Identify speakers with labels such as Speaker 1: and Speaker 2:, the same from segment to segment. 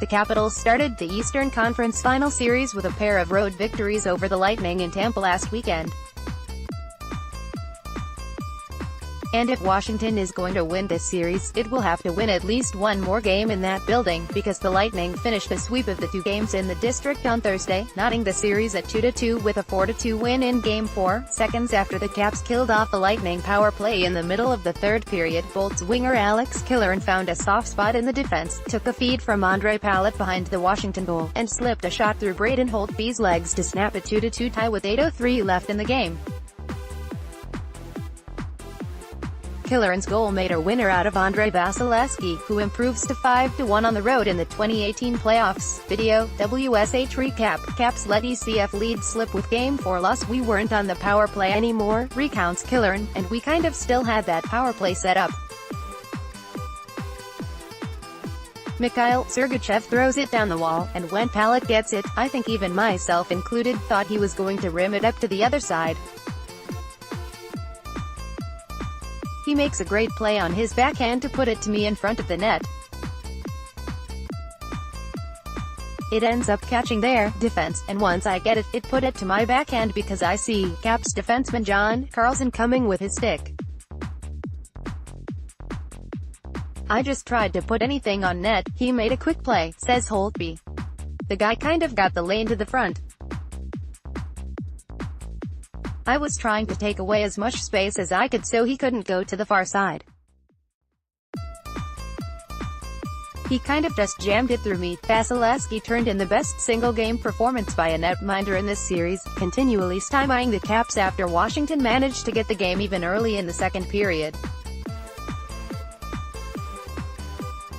Speaker 1: The Capitals started the Eastern Conference Final Series with a pair of road victories over the Lightning in Tampa last weekend. And if Washington is going to win this series, it will have to win at least one more game in that building, because the Lightning finished a sweep of the two games in the district on Thursday, knotting the series at 2-2 with a 4-2 win in Game 4, seconds after the Caps killed off the Lightning power play in the middle of the third period. Bolts winger Alex Killorn found a soft spot in the defense, took a feed from Andre Palat behind the Washington goal, and slipped a shot through Braden Holtby's legs to snap a 2-2 tie with 8:03 left in the game. Killorn's goal made a winner out of Andre Vasilevsky, who improves to 5-1 on the road in the 2018 playoffs. Video, WSH recap, Caps let ECF lead slip with Game 4 loss. We weren't on the power play anymore, recounts Killorn, and we kind of still had that power play set up. Mikhail Sergachev throws it down the wall, and when Palat gets it, I think even myself included, thought he was going to rim it up to the other side. He makes a great play on his backhand to put it to me in front of the net. It ends up catching their defense, and once I get it, it put it to my backhand because I see Caps defenseman John Carlson coming with his stick. I just tried to put anything on net. He made a quick play, says Holtby. The guy kind of got the lane to the front. I was trying to take away as much space as I could so he couldn't go to the far side. He kind of just jammed it through me. Vasilevsky turned in the best single-game performance by a netminder in this series, continually stymieing the Caps after Washington managed to get the game even early in the second period.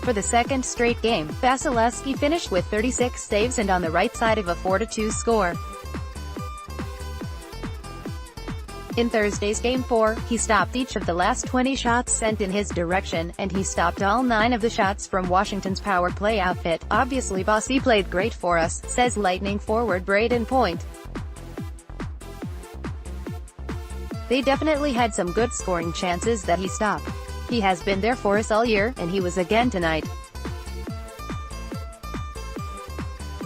Speaker 1: For the second straight game, Vasilevsky finished with 36 saves and on the right side of a 4-2 score. In Thursday's Game 4, he stopped each of the last 20 shots sent in his direction, and he stopped all 9 of the shots from Washington's power play outfit. Obviously Bossy played great for us, says Lightning forward Braden Point. They definitely had some good scoring chances that he stopped. He has been there for us all year, and he was again tonight.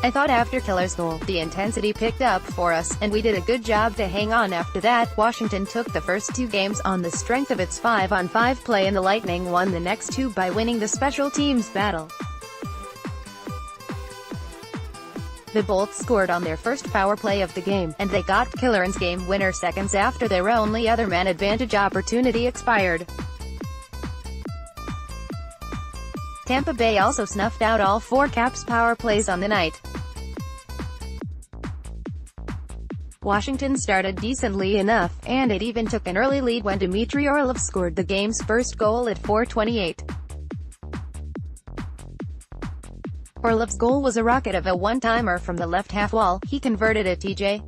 Speaker 1: I thought after Killorn's goal, the intensity picked up for us, and we did a good job to hang on after that. Washington took the first 2 games on the strength of its 5-on-5 play, and the Lightning won the next 2 by winning the special teams battle. The Bolts scored on their first power play of the game, and they got Killorn's game winner seconds after their only other man advantage opportunity expired. Tampa Bay also snuffed out all 4 Caps power plays on the night. Washington started decently enough, and it even took an early lead when Dmitry Orlov scored the game's first goal at 4:28. Orlov's goal was a rocket of a one-timer from the left half wall. He converted a TJ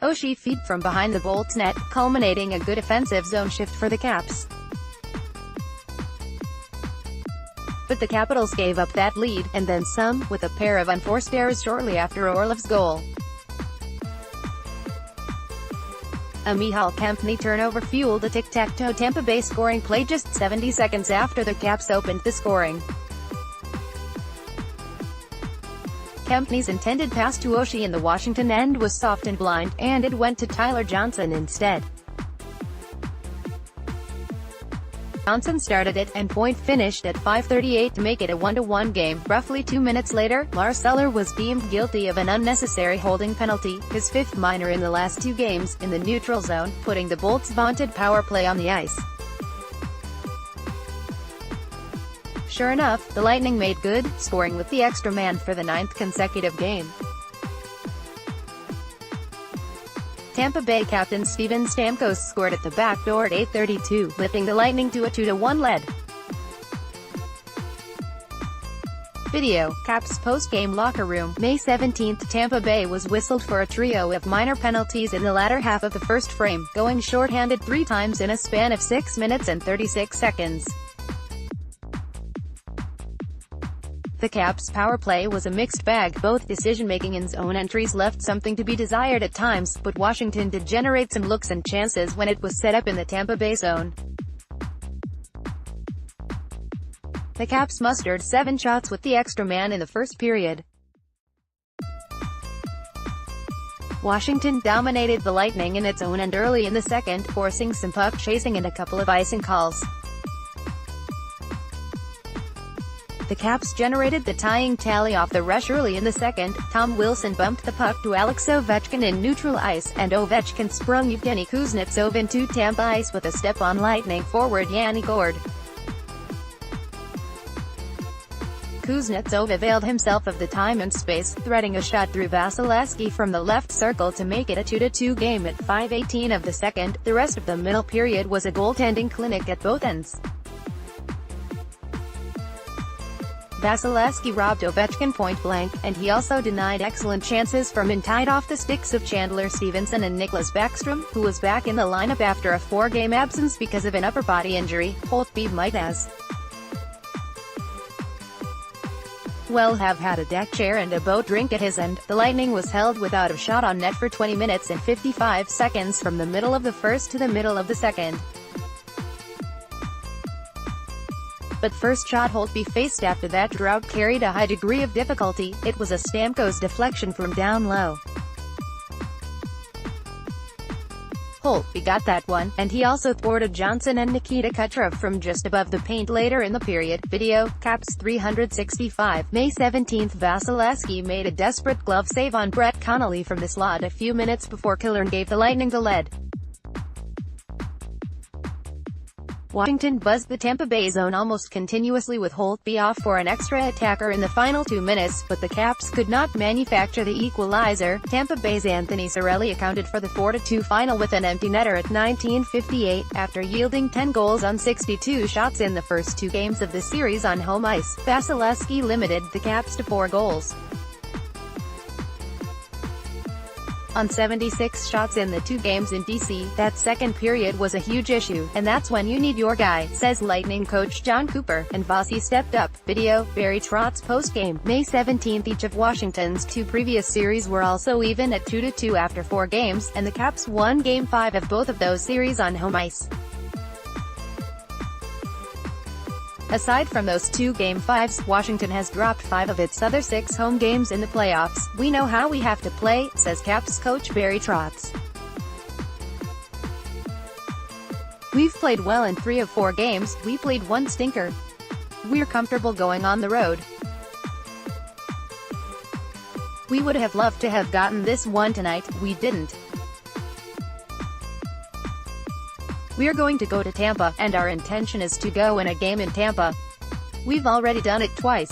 Speaker 1: Oshie feed from behind the Bolts net, culminating a good offensive zone shift for the Caps. But the Capitals gave up that lead, and then some, with a pair of unforced errors shortly after Orlov's goal. A Michal Kempny turnover fueled a tic-tac-toe Tampa Bay scoring play just 70 seconds after the Caps opened the scoring. Kempny's intended pass to Oshie in the Washington end was soft and blind, and it went to Tyler Johnson instead. Johnson started it, and Point finished at 5:38 to make it a 1-1 game. Roughly 2 minutes later, Lars Eller was deemed guilty of an unnecessary holding penalty, his 5th minor in the last 2 games, in the neutral zone, putting the Bolts' vaunted power play on the ice. Sure enough, the Lightning made good, scoring with the extra man for the 9th consecutive game. Tampa Bay captain Steven Stamkos scored at the back door at 8:32, lifting the Lightning to a 2-1 lead. Video, Caps post-game locker room, May 17. Tampa Bay was whistled for a trio of minor penalties in the latter half of the first frame, going shorthanded 3 times in a span of 6 minutes and 36 seconds. The Caps' power play was a mixed bag. Both decision-making and zone entries left something to be desired at times, but Washington did generate some looks and chances when it was set up in the Tampa Bay zone. The Caps mustered 7 shots with the extra man in the first period. Washington dominated the Lightning in its own end early in the second, forcing some puck chasing and a couple of icing calls. The Caps generated the tying tally off the rush early in the second. Tom Wilson bumped the puck to Alex Ovechkin in neutral ice, and Ovechkin sprung Evgeny Kuznetsov into Tampa ice with a step on Lightning forward Yanni Gourde. Kuznetsov availed himself of the time and space, threading a shot through Vasilevsky from the left circle to make it a 2-2 game at 5:18 of the second. The rest of the middle period was a goaltending clinic at both ends. Vasilevsky robbed Ovechkin point-blank, and he also denied excellent chances from and tied off the sticks of Chandler Stevenson and Nicklas Backstrom, who was back in the lineup after a 4-game absence because of an upper body injury. Holtby might as well have had a deck chair and a boat drink at his end. The Lightning was held without a shot on net for 20 minutes and 55 seconds from the middle of the first to the middle of the second. But first shot Holtby faced after that drought carried a high degree of difficulty. It was a Stamkos deflection from down low. Holtby got that one, and he also thwarted Johnson and Nikita Kucherov from just above the paint later in the period. Video, Caps 365. May 17. Vasilevsky made a desperate glove save on Brett Connolly from the slot a few minutes before Killorn gave the Lightning the lead. Washington buzzed the Tampa Bay zone almost continuously with Holtby off for an extra attacker in the final 2 minutes, but the Caps could not manufacture the equalizer. Tampa Bay's Anthony Cirelli accounted for the 4-2 final with an empty netter at 19:58, after yielding 10 goals on 62 shots in the first 2 games of the series on home ice. Vasilevsky limited the Caps to 4 goals on 76 shots in the 2 games in DC. That second period was a huge issue, and that's when you need your guy, says Lightning coach John Cooper, and Vasi stepped up. Video, Barry Trotz postgame, May 17. Each of Washington's 2 previous series were also even at 2-2 after 4 games, and the Caps won Game 5 of both of those series on home ice. Aside from those 2 Game 5s, Washington has dropped 5 of its other 6 home games in the playoffs. We know how we have to play, says Caps coach Barry Trotz. We've played well in 3 of 4 games, we played 1 stinker. We're comfortable going on the road. We would have loved to have gotten this one tonight, we didn't. We're going to go to Tampa, and our intention is to go win a game in Tampa. We've already done it twice.